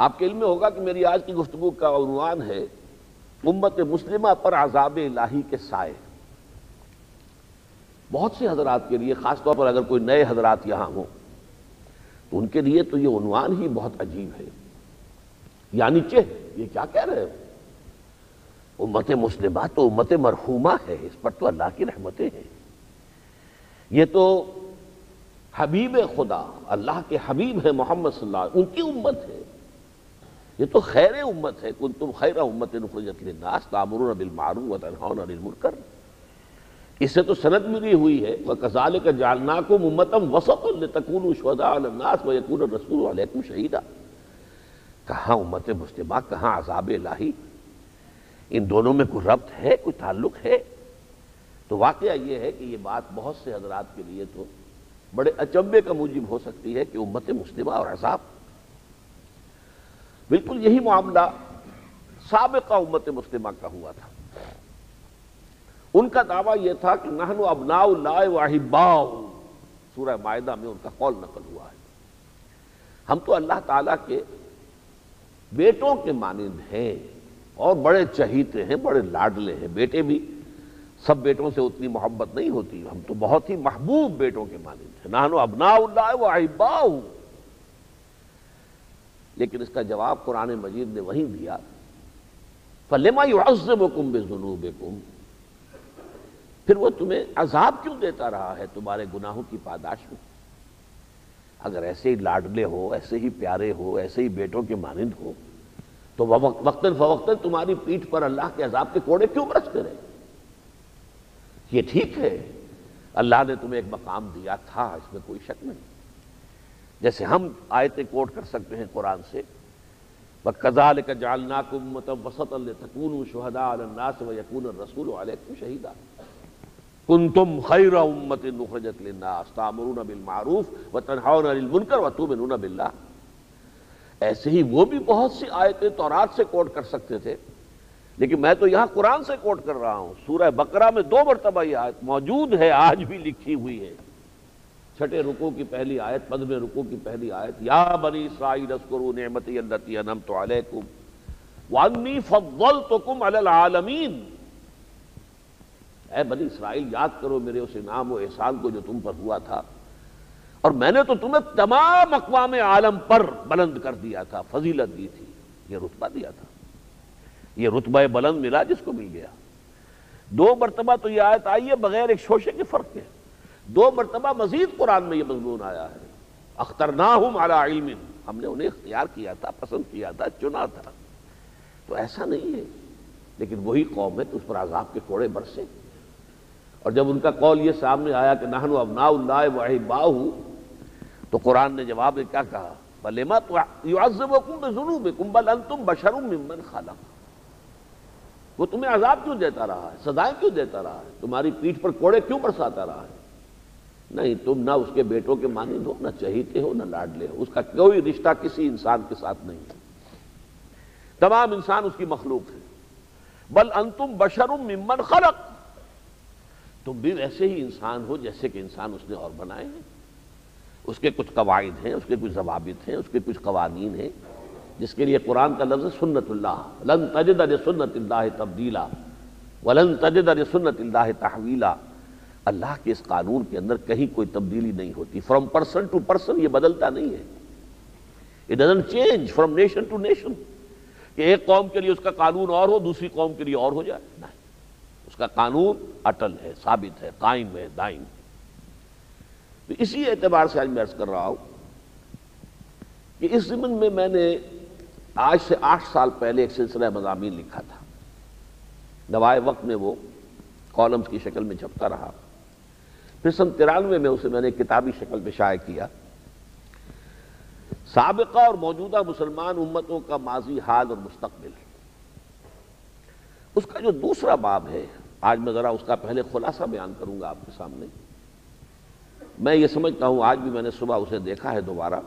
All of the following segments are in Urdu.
آپ کے علم میں ہوگا کہ میری آج کی گفتگو کا عنوان ہے امت مسلمہ پر عذاب الہی کے سائے۔ بہت سے حضرات کے لیے، خاص طور پر اگر کوئی نئے حضرات یہاں ہوں تو ان کے لیے تو یہ عنوان ہی بہت عجیب ہے۔ یعنی یہ کیا کہہ رہے ہو؟ امت مسلمہ تو امت مرحومہ ہے، اس پر تو اللہ کی رحمتیں ہیں۔ یہ تو حبیب خدا، اللہ کے حبیب ہے محمد صلی اللہ علیہ وسلم، ان کی امت ہے۔ یہ تو خیر امت ہے، کنتم خیر امت اخرجت للناس تأمرون بالمعروف وتنہون عن المنکر۔ اس سے تو سند ملی ہوئی ہے وَكَذَلِكَ جَعَلْنَاكُمْ أُمَّةً وَسَطًا لِتَكُونُوا شُهَدَاءَ عَلَى النَّاسِ وَيَكُونَ الرَّسُولُ عَلَيْكُمْ شَهِيدًا۔ کہاں امت مسلمہ، کہاں عذاب الہی؟ ان دونوں میں کوئی ربط ہے، کوئی تعلق ہے؟ تو واقعہ یہ ہے کہ یہ بات بہت سے حضرات کے لیے تو بڑے اچنبے کا موجب ہو سکتی ہے کہ امت مسلمہ اور عذاب۔ بالکل یہی معاملہ سابقہ امت مسلمہ کا ہوا تھا۔ ان کا دعویٰ یہ تھا کہ نحن ابناء اللہ واحباؤہ، سورہ مائدہ میں ان کا قول نقل ہوا ہے، ہم تو اللہ تعالیٰ کے بیٹوں کے مانند ہیں اور بڑے چہیتے ہیں، بڑے لاڈلے ہیں۔ بیٹے بھی سب بیٹوں سے اتنی محبت نہیں ہوتی، ہم تو بہت ہی محبوب بیٹوں کے مانند ہیں، نحن ابناء اللہ واحباؤہ۔ لیکن اس کا جواب قرآن مجید نے وہیں دیا، فَلِمَ يُعَذِّبُكُم بِذُنُوبِكُم، پھر وہ تمہیں عذاب کیوں دیتا رہا ہے تمہارے گناہوں کی پاداش میں؟ اگر ایسے ہی لاڈلے ہو، ایسے ہی پیارے ہو، ایسے ہی بیٹوں کے مانند ہو تو وقتاً فوقتاً تمہاری پیٹھ پر اللہ کے عذاب کے کوڑے کیوں برستے رہے؟ یہ ٹھیک ہے، اللہ نے تمہیں ایک مقام دیا تھا، اس میں کوئی شک نہیں۔ جیسے ہم آیتیں کوٹ کر سکتے ہیں قرآن سے، وَكَذَلِكَ جَعَلْنَاكُمْ أُمَّةً وَسَطًا لِتَكُونُوا شُهَدَاءَ عَلَى النَّاسِ وَيَكُونَ الرَّسُولُ عَلَيْكُمْ شَهِيدًا كُنتُمْ خَيْرَ أُمَّةٍ أُخْرِجَتْ لِلنَّاسِ تَأْمُرُونَ بِالْمَعْرُوفِ وَتَنْهَوْنَ عَنِ الْمُنكَرِ وَتُؤْمِنُونَ بِاللَّهِ۔ ایسے ہی وہ بھی بہت سی آیتیں تورات سے کوٹ کر سکتے تھے، لیکن میں تو یہاں قرآن سے کوٹ کر رہا ہوں۔ سورہ بقرہ میں 2 مرتبہ یہ آیت موجود ہے، آج بھی لکھی ہوئی ہے۔ چھٹے رکوع کی پہلی آیت، 15ویں رکوع کی پہلی آیت، یا بنی اسرائیل اذکروا نعمتی التی انعمت علیکم وانی فضلتکم علی العالمین۔ اے بنی اسرائیل، یاد کرو میرے اس انعام و احسان کو جو تم پر ہوا تھا، اور میں نے تو تمہیں تمام اقوام عالم پر بلند کر دیا تھا، فضیلت دی تھی، یہ رتبہ دیا تھا۔ یہ رتبہ بلند ملا جس کو مل گیا۔ 2 مرتبہ تو یہ آیت آئی ہے بغیر ایک شوشے کے فرق کے، 2 مرتبہ مزید قرآن میں یہ مضمون آیا ہے، اخترناہم علی علم، ہم نے انہیں اختیار کیا تھا، پسند کیا تھا، چنا تھا۔ تو ایسا نہیں ہے، لیکن وہی قوم ہے کہ اس پر عذاب کے کوڑے برسے۔ اور جب ان کا قول یہ سامنے آیا کہ نحن ابناء اللہ واحباؤہ، تو قرآن نے جواب میں کیا کہا؟ فَلِمَ يُعَذِّبُكُم بِذُنُوبِكُم بَلْ أَنتُم بَشَرٌ مِّمَّنْ خَلَقَ۔ وہ تمہیں عذاب کیوں دیتا رہا ہے، سزائیں کیوں دیتا رہا ہے، تمہاری پیٹھ پر کوڑے کیوں برساتا رہا ہے؟ نہیں، تم نہ اس کے بیٹوں کے مانند ہو، نہ چہیتے ہو، نہ لاڈلے ہو، اس کا کوئی رشتہ کسی انسان کے ساتھ نہیں ہے، تمام انسان اس کی مخلوق ہے۔ بل انتم بشر ممن خلق، تم بھی ویسے ہی انسان ہو جیسے کہ انسان اس نے اور بنائے ہیں۔ اس کے کچھ قواعد ہیں، اس کے کچھ ضوابط ہیں، اس کے کچھ قوانین ہیں، جس کے لیے قرآن کا لفظ سنت اللہ، لن تجد لسنت اللہ تبدیلا ولن تجد لسنت اللہ تحویلا۔ اللہ کے اس قانون کے اندر کہیں کوئی تبدیلی نہیں ہوتی، فرام پرسن ٹو پرسن یہ بدلتا نہیں ہے، it doesn't change from nation to nation, کہ ایک قوم کے لیے اس کا قانون اور ہو، دوسری قوم کے لیے اور ہو جائے، نہیں، اس کا قانون اٹل ہے، ثابت ہے، قائم ہے، دائم۔ تو اسی اعتبار سے آج میں عرض کر رہا ہوں کہ اس ضمن میں نے آج سے 8 سال پہلے ایک سلسلہ مضامین لکھا تھا، نوائے وقت میں وہ کالمز کی شکل میں چھپتا رہا، پھر سن 93 میں اسے میں نے کتابی شکل میں شائع کیا، سابقہ اور موجودہ مسلمان امتوں کا ماضی، حال اور مستقبل۔ اس کا جو دوسرا باب ہے، آج میں ذرا اس کا پہلے خلاصہ بیان کروں گا آپ کے سامنے۔ میں یہ سمجھتا ہوں، آج بھی میں نے صبح اسے دیکھا ہے دوبارہ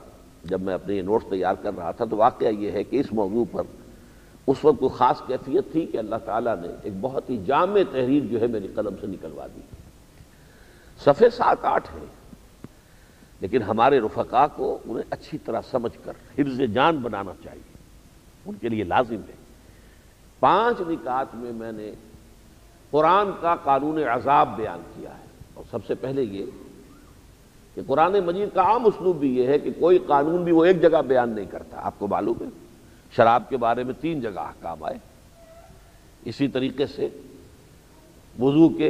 جب میں اپنے یہ نوٹس تیار کر رہا تھا، تو واقعہ یہ ہے کہ اس موضوع پر اس وقت کوئی خاص کیفیت تھی کہ اللہ تعالیٰ نے ایک بہت ہی جامع تحریر جو ہے میری قلم سے نکلوا دی۔ صفحے 7-8 ہیں، لیکن ہمارے رفقاء کو انہیں اچھی طرح سمجھ کر حفظ جان بنانا چاہیے۔ ان کے لیے لازم ہے۔ 5 نکات میں نے قرآن کا قانون عذاب بیان کیا ہے، اور سب سے پہلے یہ کہ قرآن مجید کا عام اسلوب بھی یہ ہے کہ کوئی قانون بھی وہ ایک جگہ بیان نہیں کرتا۔ آپ کو معلوم ہے شراب کے بارے میں 3 جگہ احکام آئے، اسی طریقے سے وضو کے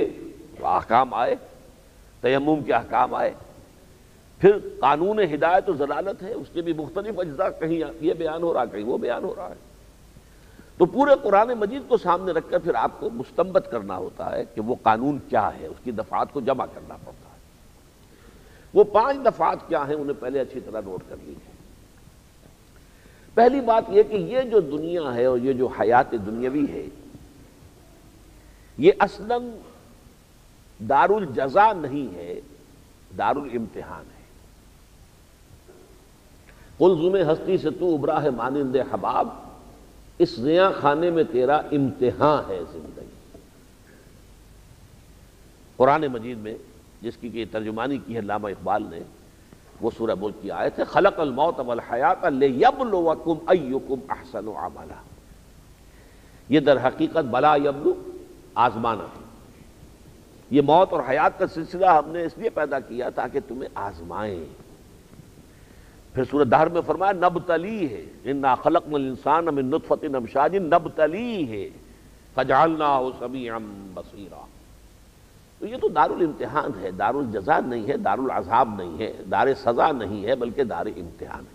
احکام آئے، تیمم کے احکام آئے، پھر قانون ہدایت و ضلالت ہے، اس کے بھی مختلف اجزاء، کہیں یہ بیان ہو رہا کہیں وہ بیان ہو رہا ہے۔ تو پورے قرآن مجید کو سامنے رکھ کر پھر آپ کو مستنبط کرنا ہوتا ہے کہ وہ قانون کیا ہے، اس کی دفعات کو جمع کرنا پڑتا ہے۔ وہ 5 دفعات کیا ہیں انہیں پہلے اچھی طرح نوٹ کر لیجیے۔ پہلی بات یہ کہ یہ جو دنیا ہے اور یہ جو حیات دنیاوی ہے، یہ اصلاً دار الجزا نہیں ہے، دار الامتحان ہے۔ قلزم ہستی سے تو ابرا ہے مانند حباب، اس زیاں خانے میں تیرا امتحان ہے زندگی۔ قرآن مجید میں جس کی کہ ترجمانی کی ہے علامہ اقبال نے، وہ سورہ ملک کی آیت ہے، خلق الموت والحیات لیبلوکم ایکم احسن عملا۔ یہ در حقیقت بلا یبلو، آزمانا، یہ موت اور حیات کا سلسلہ ہم نے اس لیے پیدا کیا تاکہ تمہیں آزمائیں۔ پھر سورہ دہر میں فرمایا نبتلی ہے، انا خلقنا الانسان من نطفۃ امشاج نبتلی ہے فجعلناہ سمیعا بصیرا۔ تو یہ تو دار الامتحان ہے، دار الجزا نہیں ہے، دار العذاب نہیں ہے، دار سزا نہیں ہے، بلکہ دار امتحان ہے۔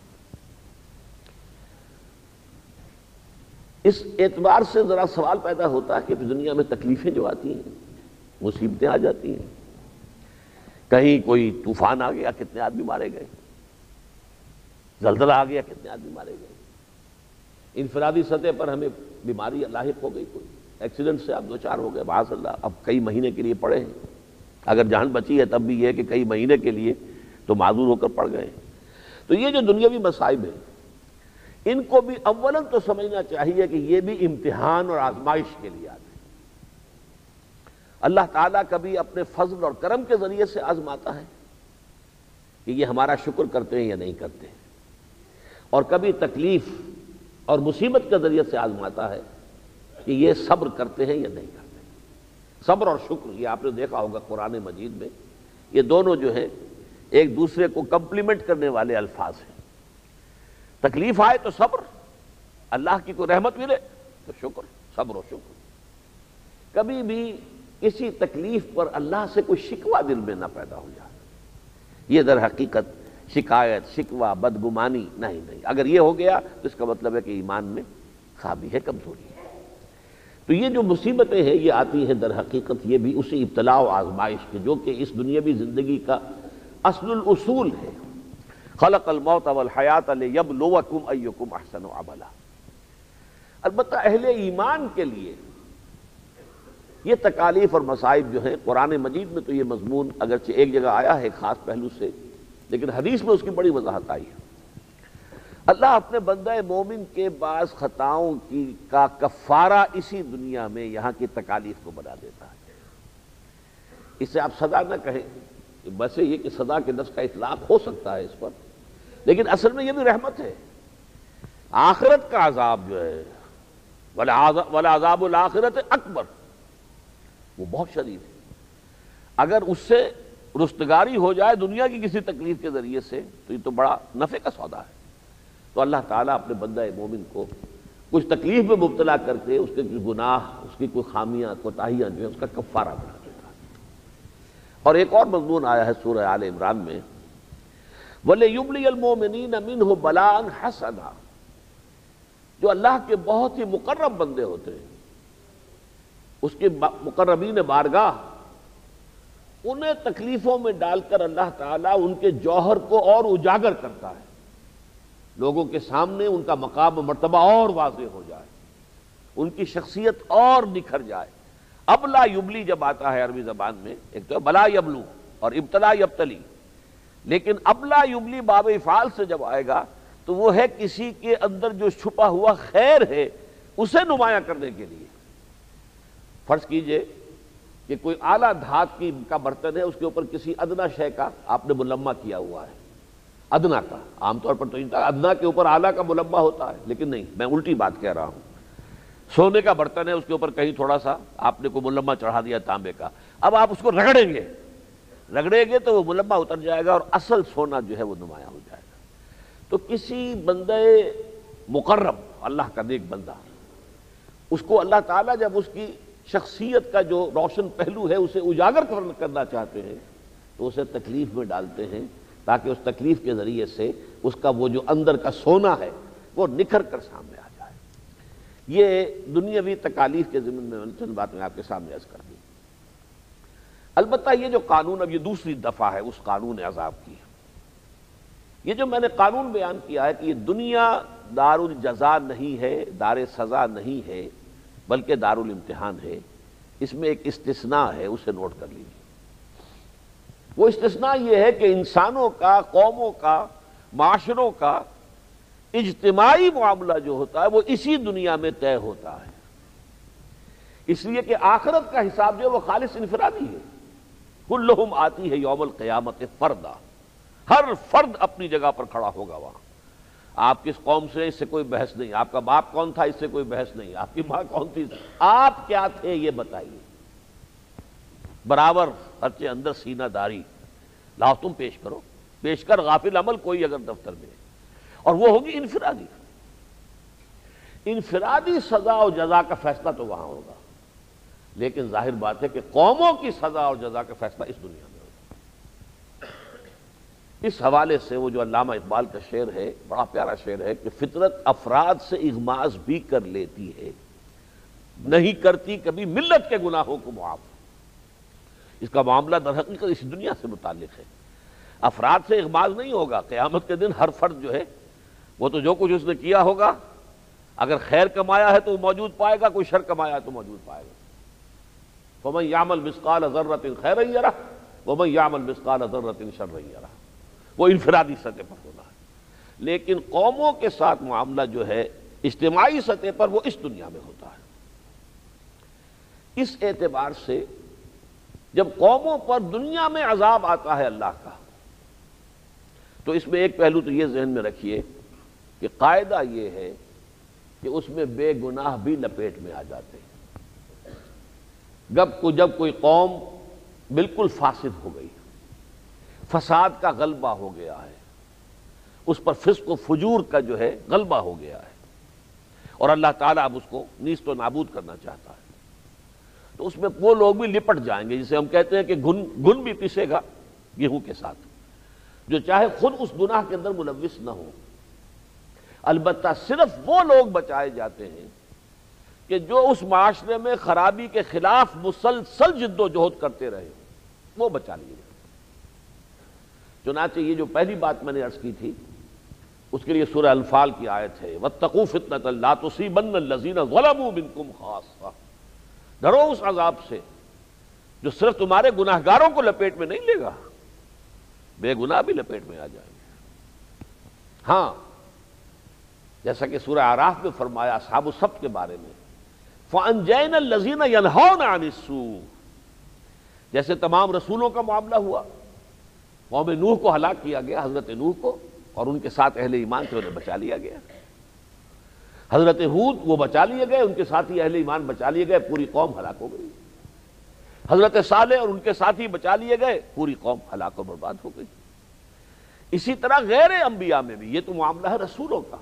اس اعتبار سے ذرا سوال پیدا ہوتا ہے کہ دنیا میں تکلیفیں جو آتی ہیں، مصیبتیں آ جاتی ہیں، کہیں کوئی طوفان آ گیا کتنے آدمی مارے گئے، زلزلہ آ گیا کتنے آدمی مارے گئے، انفرادی سطح پر ہمیں بیماری لاحق ہو گئی، کوئی ایکسیڈنٹ سے آپ 2-4 ہو گئے معاذ اللہ، اب کئی مہینے کے لیے پڑے ہیں، اگر جان بچی ہے تب بھی یہ کہ کئی مہینے کے لیے تو معذور ہو کر پڑ گئے ہیں۔ تو یہ جو دنیاوی مصائب ہیں، ان کو بھی اولاً تو سمجھنا چاہیے کہ یہ بھی امتحان اور آزمائش کے لیے آتے ہیں۔ اللہ تعالیٰ کبھی اپنے فضل اور کرم کے ذریعے سے آزماتا ہے کہ یہ ہمارا شکر کرتے ہیں یا نہیں کرتے، اور کبھی تکلیف اور مصیبت کے ذریعے سے آزماتا ہے کہ یہ صبر کرتے ہیں یا نہیں کرتے۔ صبر اور شکر یہ آپ نے دیکھا ہوگا قرآن مجید میں، یہ دونوں جو ہیں ایک دوسرے کو کمپلیمنٹ کرنے والے الفاظ ہیں۔ تکلیف آئے تو صبر، اللہ کی کوئی رحمت ملے تو شکر، صبر و شکر۔ کبھی بھی کسی تکلیف پر اللہ سے کوئی شکوہ دل میں نہ پیدا ہو جائے، یہ در حقیقت شکایت، شکوہ، بدگمانی نہیں۔ اگر یہ ہو گیا تو اس کا مطلب ہے کہ ایمان میں خامی ہے، کمزوری ہے۔ تو یہ جو مصیبتیں ہیں یہ آتی ہیں در حقیقت یہ بھی اسی ابتلاء و آزمائش کے، جو کہ اس دنیاوی زندگی کا اصل الاصول ہے۔ خلق الموت والحیات لیبلوکم ایکم احسن عملا۔ البتہ اہل ایمان کے لیے یہ تکالیف اور مصائب جو ہیں، قرآن مجید میں تو یہ مضمون اگرچہ ایک جگہ آیا ہے خاص پہلو سے، لیکن حدیث میں اس کی بڑی وضاحت آئی ہے۔ اللہ اپنے بندہ مومن کے بعض خطاؤں کا کفارہ اسی دنیا میں یہاں کی تکالیف کو بنا دیتا ہے۔ اسے آپ سزا نہ کہیں، ویسے یہ کہ سزا کے لفظ کا اطلاق ہو سکتا ہے اس پر، لیکن اصل میں یہ بھی رحمت ہے۔ آخرت کا عذاب جو ہے وَلَعَذَابُ الْآخِرَةِ اکبر، وہ بہت شدید ہے۔ اگر اس سے رستگاری ہو جائے دنیا کی کسی تکلیف کے ذریعے سے تو یہ تو بڑا نفع کا سودا ہے۔ تو اللہ تعالیٰ اپنے بندہ مومن کو کچھ تکلیف میں مبتلا کر کے اس کے گناہ، اس کی کوئی خامیاں، کوتاہیاں جو ہیں اس کا کفارہ بنا دیتا ہے۔ اور ایک اور مضمون آیا ہے سورہ آل عمران میں، وَلِيُبْلِيَ الْمُؤْمِنِينَ مِنْهُ بَلَاءً حَسَنًا۔ جو اللہ کے بہت ہی مقرب بندے ہوتے ہیں، اس کے مقربین بارگاہ، انہیں تکلیفوں میں ڈال کر اللہ تعالیٰ ان کے جوہر کو اور اجاگر کرتا ہے، لوگوں کے سامنے ان کا مقام و مرتبہ اور واضح ہو جائے، ان کی شخصیت اور نکھر جائے۔ ابلا یبلی جب آتا ہے عربی زبان میں، ایک تو بلا یبلو اور ابتلا یبتلی، لیکن ابلا یبلی باب افعال سے جب آئے گا تو وہ ہے کسی کے اندر جو چھپا ہوا خیر ہے اسے نمایاں کرنے کے لیے۔ فرض کیجئے کہ کوئی اعلیٰ دھات کا برتن ہے، اس کے اوپر کسی ادنا شے کا آپ نے ملمہ کیا ہوا ہے، ادنا کا، عام طور پر تو ادنا کے اوپر اعلیٰ کا ملمہ ہوتا ہے، لیکن نہیں، میں الٹی بات کہہ رہا ہوں۔ سونے کا برتن ہے، اس کے اوپر کہیں تھوڑا سا آپ نے کوئی ملمہ چڑھا دیا تانبے کا، اب آپ اس کو رگڑیں گے تو وہ ملمہ اتر جائے گا اور اصل سونا جو ہے وہ نمایاں ہو جائے گا۔ تو کسی بندے مقرب، اللہ کا نیک بندہ، اس کو اللہ تعالیٰ جب اس کی شخصیت کا جو روشن پہلو ہے اسے اجاگر کرنا چاہتے ہیں تو اسے تکلیف میں ڈالتے ہیں، تاکہ اس تکلیف کے ذریعے سے اس کا وہ جو اندر کا سونا ہے وہ نکھر کر سامنے آ جائے۔ یہ دنیاوی تکالیف کے ضمن میں چند بات میں آپ کے سامنے عرض کر دوں۔ البتہ یہ جو قانون، اب یہ دوسری دفعہ ہے اس قانون عذاب کی، یہ جو میں نے قانون بیان کیا ہے کہ یہ دنیا دار الجزا نہیں ہے، دار سزا نہیں ہے، بلکہ دار الامتحان ہے، اس میں ایک استثناء ہے، اسے نوٹ کر لیجیے۔ وہ استثناء یہ ہے کہ انسانوں کا، قوموں کا، معاشروں کا اجتماعی معاملہ جو ہوتا ہے وہ اسی دنیا میں طے ہوتا ہے، اس لیے کہ آخرت کا حساب جو ہے وہ خالص انفرادی ہے۔ کلہم آتی ہے یوم القیامت فردا، ہر فرد اپنی جگہ پر کھڑا ہوگا وہاں۔ آپ کس قوم سے، اس سے کوئی بحث نہیں، آپ کا باپ کون تھا، اس سے کوئی بحث نہیں، آپ کی ماں کون تھی، آپ کیا تھے یہ بتائیے، برابر ہرچے اندر سینہ داری، لاؤ تم پیش کرو، پیش کر غافل عمل کوئی اگر دفتر میں، اور وہ ہوگی انفرادی۔ انفرادی سزا اور جزا کا فیصلہ تو وہاں ہوگا، لیکن ظاہر بات ہے کہ قوموں کی سزا اور جزا کا فیصلہ اس دنیا میں ہوگا۔ اس حوالے سے وہ جو علامہ اقبال کا شعر ہے، بڑا پیارا شعر ہے کہ فطرت افراد سے اغماض بھی کر لیتی ہے، نہیں کرتی کبھی ملت کے گناہوں کو معاف۔ اس کا معاملہ در حقیقت اس دنیا سے متعلق ہے، افراد سے اغماض نہیں ہوگا۔ قیامت کے دن ہر فرد جو ہے وہ تو جو کچھ اس نے کیا ہوگا، اگر خیر کمایا ہے تو وہ موجود پائے گا، کوئی شر کمایا ہے تو موجود پائے گا۔ فَمَن يَعْمَلْ مِثْقَالَ ذَرَّةٍ خَيْرًا يَرَهُ وَمَن يَعْمَلْ مِثْقَالَ ذَرَّةٍ شَرًّا يَرَهُ۔ وہ انفرادی سطح پر ہونا ہے، لیکن قوموں کے ساتھ معاملہ جو ہے اجتماعی سطح پر وہ اس دنیا میں ہوتا ہے۔ اس اعتبار سے جب قوموں پر دنیا میں عذاب آتا ہے اللہ کا، تو اس میں ایک پہلو تو یہ ذہن میں رکھیے کہ قاعدہ یہ ہے کہ اس میں بے گناہ بھی لپیٹ میں آ جاتے ہیں۔ جب کوئی قوم بالکل فاسد ہو گئی، فساد کا غلبہ ہو گیا ہے، اس پر فسق و فجور کا جو ہے غلبہ ہو گیا ہے، اور اللہ تعالیٰ اب اس کو نیست و نابود کرنا چاہتا ہے، تو اس میں وہ لوگ بھی لپٹ جائیں گے، جسے ہم کہتے ہیں کہ گن بھی پسے گا گیہوں کے ساتھ، جو چاہے خود اس گناہ کے اندر ملوث نہ ہو۔ البتہ صرف وہ لوگ بچائے جاتے ہیں کہ جو اس معاشرے میں خرابی کے خلاف مسلسل جد و جہد کرتے رہے، وہ بچا لیے جاتے۔ چنانچہ یہ جو پہلی بات میں نے عرض کی تھی، اس کے لیے سورہ انفال کی آیت ہے وَاتَّقُوا فِتْنَةً لَا تُصِيبَنَّ الَّذِينَ ظَلَمُوا مِنْكُمْ خَاصَّةً۔ ڈرو اس عذاب سے جو صرف تمہارے گناہگاروں کو لپیٹ میں نہیں لے گا، بے گناہ بھی لپیٹ میں آ جائیں گے۔ ہاں، جیسا کہ سورہ اعراف میں فرمایا اصحاب السبت کے بارے میں، فَأَنْجَيْنَا الَّذِينَ يَنْهَوْنَ عَنِ السُّوءِ، جیسے تمام رسولوں کا معاملہ ہوا، قوم نوح کو ہلاک کیا گیا، حضرت نوح کو، اور ان کے ساتھ اہل ایمان سے انہیں بچا لیا گیا۔ حضرت ہود وہ بچا لیے گئے، ان کے ساتھی اہل ایمان بچا لیے گئے، پوری قوم ہلاک ہو گئی۔ حضرت صالح اور ان کے ساتھی بچا لیے گئے، پوری قوم ہلاک و برباد ہو گئی۔ اسی طرح غیر انبیاء میں بھی یہ تو معاملہ ہے رسولوں کا،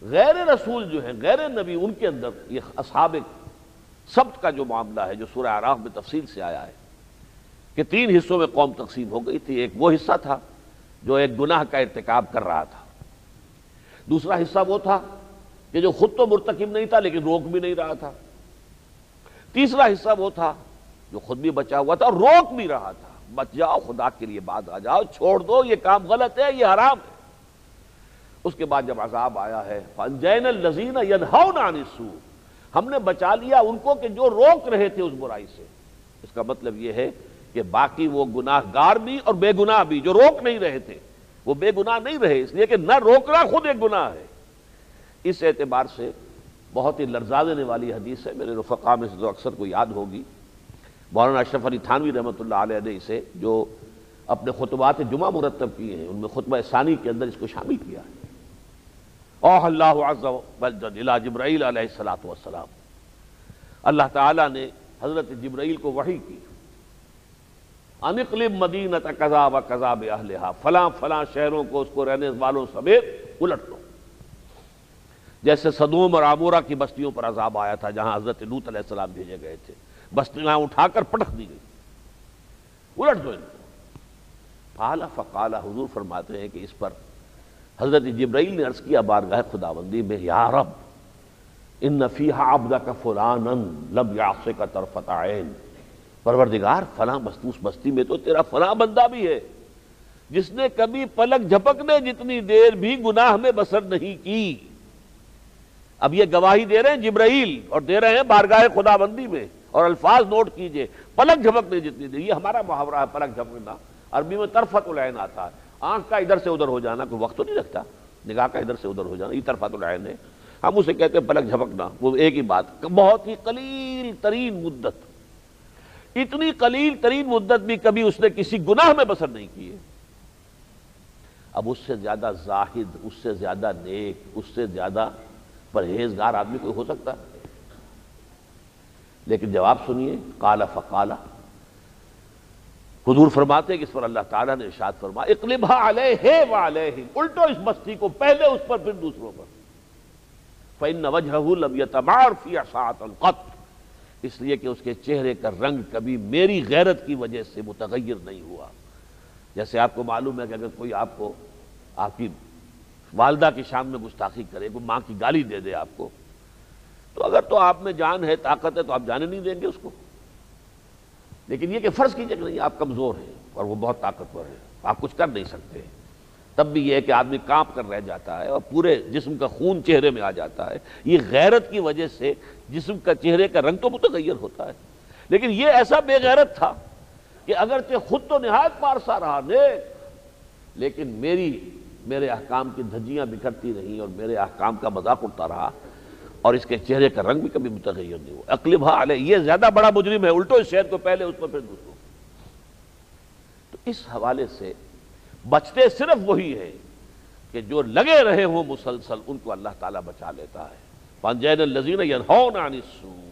غیر رسول جو ہیں، غیر نبی، ان کے اندر یہ اصحاب سبت کا جو معاملہ ہے جو سورہ اعراف میں تفصیل سے آیا ہے کہ 3 حصوں میں قوم تقسیم ہو گئی تھی۔ ایک وہ حصہ تھا جو ایک گناہ کا ارتکاب کر رہا تھا، دوسرا حصہ وہ تھا کہ جو خود تو مرتکب نہیں تھا لیکن روک بھی نہیں رہا تھا، تیسرا حصہ وہ تھا جو خود بھی بچا ہوا تھا اور روک بھی رہا تھا، بچ جاؤ، خدا کے لیے باز آ جاؤ، چھوڑ دو، یہ کام غلط ہے، یہ حرام ہے۔ اس کے بعد جب عذاب آیا ہے فَأَنْجَيْنَا الَّذِينَ يَنْهَوْنَ عَنِ السُّوءِ، ہم نے بچا لیا ان کو کہ جو روک رہے تھے اس برائی سے۔ اس کا مطلب یہ ہے کہ باقی وہ گناہ گار بھی اور بے گناہ بھی جو روک نہیں رہے تھے وہ بے گناہ نہیں رہے، اس لیے کہ نہ روکنا خود ایک گناہ ہے۔ اس اعتبار سے بہت ہی لرزا دینے والی حدیث ہے، میرے رفقا میں سے تو اکثر کو یاد ہوگی، مولانا اشرف علی تھانوی رحمۃ اللہ علیہ نے اسے جو اپنے خطبات جمعہ مرتب کیے ہیں، ان میں خطبہ ثانی کے اندر اس کو شامل کیا ہے۔ اوحى اللہ عز وجل الی جبرائیل علیہ الصلوۃ والسلام، اللہ تعالیٰ نے حضرت جبرائیل کو وحی کی، ان اقلب مدینہ کذا و کذا باہلھا، فلاں فلاں شہروں کو اس کو رہنے والوں سمیت الٹ دو۔ جیسے سدوم اور عمورہ کی بستیوں پر عذاب آیا تھا جہاں حضرت لوط علیہ السلام بھیجے گئے تھے، بستیاں اٹھا کر پٹک دی گئی، الٹ دو ان کو۔ فقال حضور فرماتے ہیں کہ اس پر حضرت جبرائیل نے عرض کیا بارگاہ خداوندی میں، یا رب ان فیہا عبدک فلانا لم یعصک طرفۃ عین، پروردگار فلاں اس بستی میں تو تیرا فلاں بندہ بھی ہے جس نے کبھی پلک جھپکنے جتنی دیر بھی گناہ میں بسر نہیں کی۔ اب یہ گواہی دے رہے ہیں جبرائیل اور دے رہے ہیں بارگاہ خداوندی میں، اور الفاظ نوٹ کیجئے، پلک جھپکنے جتنی دیر، یہ ہمارا محاورہ ہے پلک جھپکنا، عربی میں طرفۃ العین آتا ہے، آنکھ کا ادھر سے ادھر ہو جانا، کوئی وقت تو نہیں لگتا، نگاہ کا ادھر سے ادھر ہو جانا، یہ طرفۃ العین ہے، ہم اسے کہتے ہیں پلک جھپکنا، وہ ایک ہی بات، بہت ہی قلیل ترین مدت، اتنی قلیل ترین مدت بھی کبھی اس نے کسی گناہ میں بسر نہیں کی ہے۔ اب اس سے زیادہ زاہد، اس سے زیادہ نیک، اس سے زیادہ پرہیزگار آدمی کوئی ہو سکتا ہے؟ لیکن جواب سنیے، قال فقال، حضور فرماتے ہیں کہ اس پر اللہ تعالیٰ نے ارشاد فرمایا، اقلبها علیہ وعلیہم، الٹو اس بستی کو، پہلے اس پر پھر دوسروں پر، فإن وجهه لم يتمعر في ساعة قط، اس لیے کہ اس کے چہرے کا رنگ کبھی میری غیرت کی وجہ سے متغیر نہیں ہوا۔ جیسے آپ کو معلوم ہے کہ اگر کوئی آپ کو آپ کی والدہ کی شان میں گستاخی کرے، کوئی ماں کی گالی دے دے آپ کو، تو اگر تو آپ میں جان ہے، طاقت ہے، تو آپ جانے نہیں دیں گے اس کو، لیکن یہ کہ فرض کیجئے کہ نہیں، آپ کمزور ہیں اور وہ بہت طاقتور ہے، آپ کچھ کر نہیں سکتے، تب بھی یہ ہے کہ آدمی کانپ کر رہ جاتا ہے اور پورے جسم کا خون چہرے میں آ جاتا ہے، یہ غیرت کی وجہ سے جسم کا چہرے کا رنگ تو متغیر ہوتا ہے۔ لیکن یہ ایسا بے غیرت تھا کہ اگرچہ خود تو نہایت پارسا رہا، نیک، لیکن میرے احکام کی دھجیاں بکھرتی رہیں اور میرے احکام کا مذاق اڑتا رہا، اور اس کے چہرے کا رنگ بھی کبھی متغیر نہیں ہوا۔ اقلبھا علیہ، یہ زیادہ بڑا مجرم ہے، الٹو اس شہر کو پہلے اس پر پھر دوسروں۔ تو اس حوالے سے بچتے صرف وہی ہیں کہ جو لگے رہے ہوں مسلسل، ان کو اللہ تعالیٰ بچا لیتا ہے۔ فَانجَيْنَا الَّذِينَ يَنْهَوْنَ عَنِ السُّوءِ